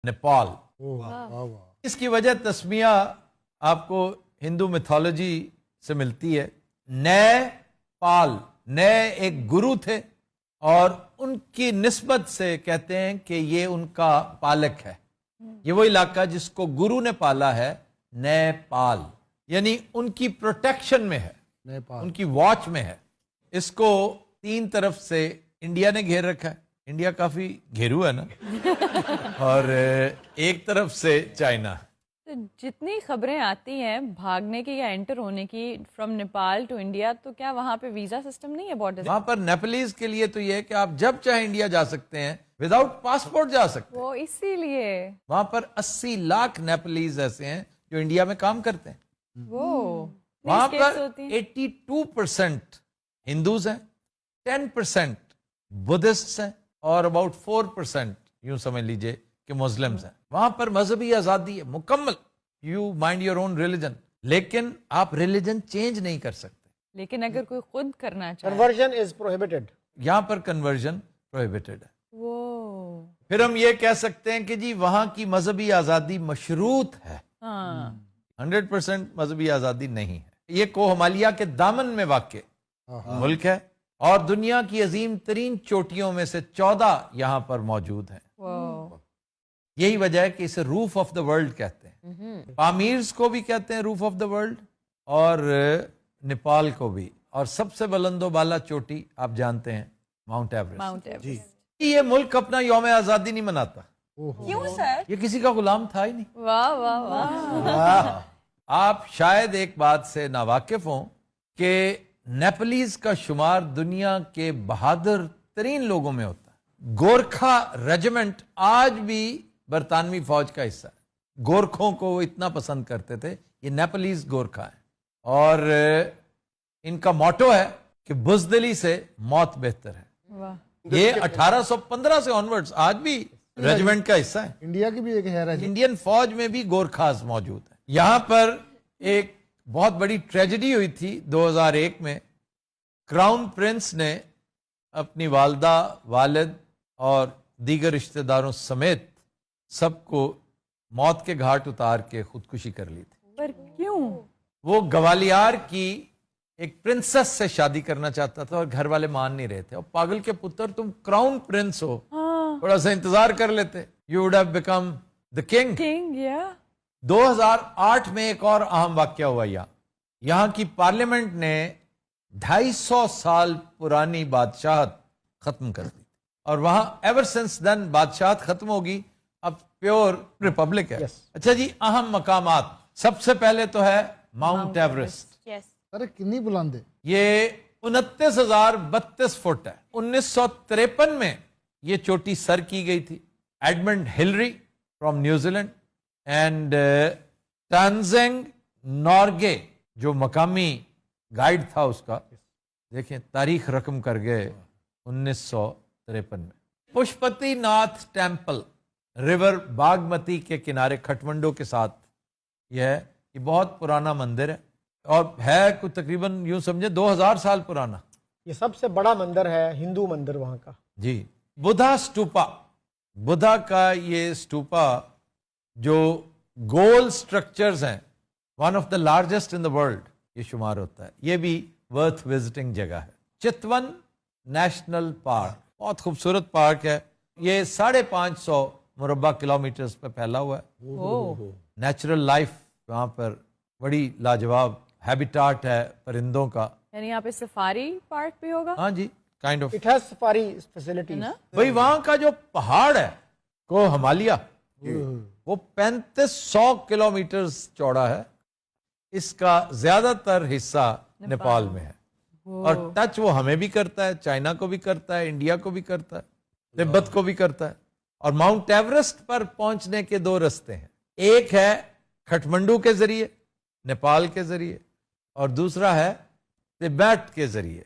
نیپال. واہ. اس کی وجہ تسمیہ آپ کو ہندو میتھولوجی سے ملتی ہے. نئے پال، نئے ایک گرو تھے اور ان کی نسبت سے کہتے ہیں کہ یہ ان کا پالک ہے. یہ وہ علاقہ جس کو گرو نے پالا ہے، نیپال، یعنی ان کی پروٹیکشن میں ہے، نیپال. ان کی واچ میں ہے. اس کو تین طرف سے انڈیا نے گھیر رکھا ہے. انڈیا کافی گھیرو ہے نا. اور ایک طرف سے چائنا. تو جتنی خبریں آتی ہیں بھاگنے کی یا انٹر ہونے کی فرام نیپال ٹو انڈیا، تو کیا وہاں پہ ویزا سسٹم نہیں ہے بارڈر؟ وہاں پر نیپلیز کے لیے تو یہ ہے کہ آپ جب چاہے انڈیا جا سکتے ہیں، وداؤٹ پاسپورٹ جا سکتے ہیں. وہ اسی لیے وہاں پر 80 لاکھ نیپلیز ایسے ہیں جو انڈیا میں کام کرتے ہیں. وہ وہاں پر 82% ہندوز ہیں، 10% بدھسٹ ہیں اور اباؤٹ 4% یوں سمجھ لیجئے کہ مسلمز ہیں. وہاں پر مذہبی آزادی ہے مکمل. You mind your own religion, لیکن آپ ریلیجن چینج نہیں کر سکتے. لیکن اگر کوئی خود کرنا چاہے، کنورژن از پروہیبٹڈ. یہاں پر کنورژن پروہیبٹڈ ہے. وہ پھر ہم یہ کہہ سکتے ہیں کہ جی وہاں کی مذہبی آزادی مشروط ہے. ہاں 100% مذہبی آزادی نہیں ہے. یہ کوہ ہمالیہ کے دامن میں واقع ملک ہے اور دنیا کی عظیم ترین چوٹیوں میں سے 14 یہاں پر موجود ہیں. وہ یہی وجہ ہے کہ اسے روف آف دا ورلڈ کہتے ہیں. پامیرز کو بھی کہتے ہیں روف آف دا ورلڈ، اور نیپال کو بھی. اور سب سے بلند و بالا چوٹی آپ جانتے ہیں ماؤنٹ ایوریسٹ. Mount Everest. یہ ملک اپنا یوم آزادی نہیں مناتا. کیوں سر؟ یہ کسی کا غلام تھا ہی نہیں. واہ واہ واہ. آپ شاید ایک بات سے ناواقف ہوں کہ نیپلیز کا شمار دنیا کے بہادر ترین لوگوں میں ہوتا ہے. گورکھا ریجیمنٹ آج بھی برطانوی فوج کا حصہ ہے. گورکھوں کو وہ اتنا پسند کرتے تھے. یہ نیپلیز گورکھا ہے اور ان کا موٹو ہے کہ بزدلی سے موت بہتر ہے. واہ. یہ 1815 سے آنورڈز آج بھی ریجیمنٹ کا حصہ ہے. انڈیا کی بھی ایک ہے راجی. انڈین فوج میں بھی گورکھاز موجود ہیں. یہاں پر ایک بہت بڑی ٹریجڈی ہوئی تھی 2001 میں. کراؤن پرنس نے اپنی والدہ، والد اور دیگر رشتہ داروں سمیت سب کو موت کے گھاٹ اتار کے خودکشی کر لی تھی. پر کیوں؟ وہ گوالیار کی ایک پرنسس سے شادی کرنا چاہتا تھا اور گھر والے مان نہیں رہے تھے. اور پاگل کے پتر، تم کراؤن پرنس ہو، تھوڑا سا انتظار کر لیتے. You would have become the king. King. یا 2008 میں ایک اور اہم واقعہ ہوا. یہاں کی پارلیمنٹ نے 250 سال پرانی بادشاہت ختم کر دی اور وہاں ایور سنس دین بادشاہت ختم ہوگی. اب پیور ریپبلک ہے. اچھا جی، اہم مقامات. سب سے پہلے تو ہے ماؤنٹ ایوریسٹ. ارے کنی بلند ہے. یہ 29,032 فٹ ہے. 1953 میں یہ چوٹی سر کی گئی تھی. Edmund Hillary from New Zealand and Tenzing Norgay جو مقامی گائیڈ تھا اس کا، دیکھیں تاریخ رقم کر گئے 1953 میں. پشپتی ناتھ ٹیمپل ریور باگمتی کے کنارے کھٹمنڈو کے ساتھ یہ ہے. یہ بہت پرانا مندر ہے اور ہے کوئی تقریباً یوں سمجھے 2000 سال پرانا. یہ سب سے بڑا مندر ہے، ہندو مندر وہاں کا. جی. بدھا سٹوپا، بدھا کا یہ سٹوپا جو گول سٹرکچرز ہیں، one of the largest in the world یہ شمار ہوتا ہے. یہ بھی ورتھ وزٹنگ جگہ ہے. چتون نیشنل پارک بہت خوبصورت پارک ہے. یہ 550 مربع کلومیٹرز پہ پھیلا ہوا ہے. نیچرل لائف وہاں پر بڑی لاجواب ہیبیٹاٹ ہے پرندوں کا. یعنی یہاں پہ سفاری پارک بھی ہوگا؟ ہاں جی، kind of. It has safari facilities. بھئی وہاں کا جو پہاڑ ہے کوہ ہمالیہ، وہ 3500 کلومیٹرز چوڑا ہے. اس کا زیادہ تر حصہ نیپال میں ہے اور ٹچ وہ ہمیں بھی کرتا ہے، چائنا کو بھی کرتا ہے، انڈیا کو بھی کرتا ہے، تبت کو بھی کرتا ہے. اور ماؤنٹ ایوریسٹ پر پہنچنے کے 2 رستے ہیں. ایک ہے کھٹمنڈو کے ذریعے، نیپال کے ذریعے، اور دوسرا ہے تبت کے ذریعے.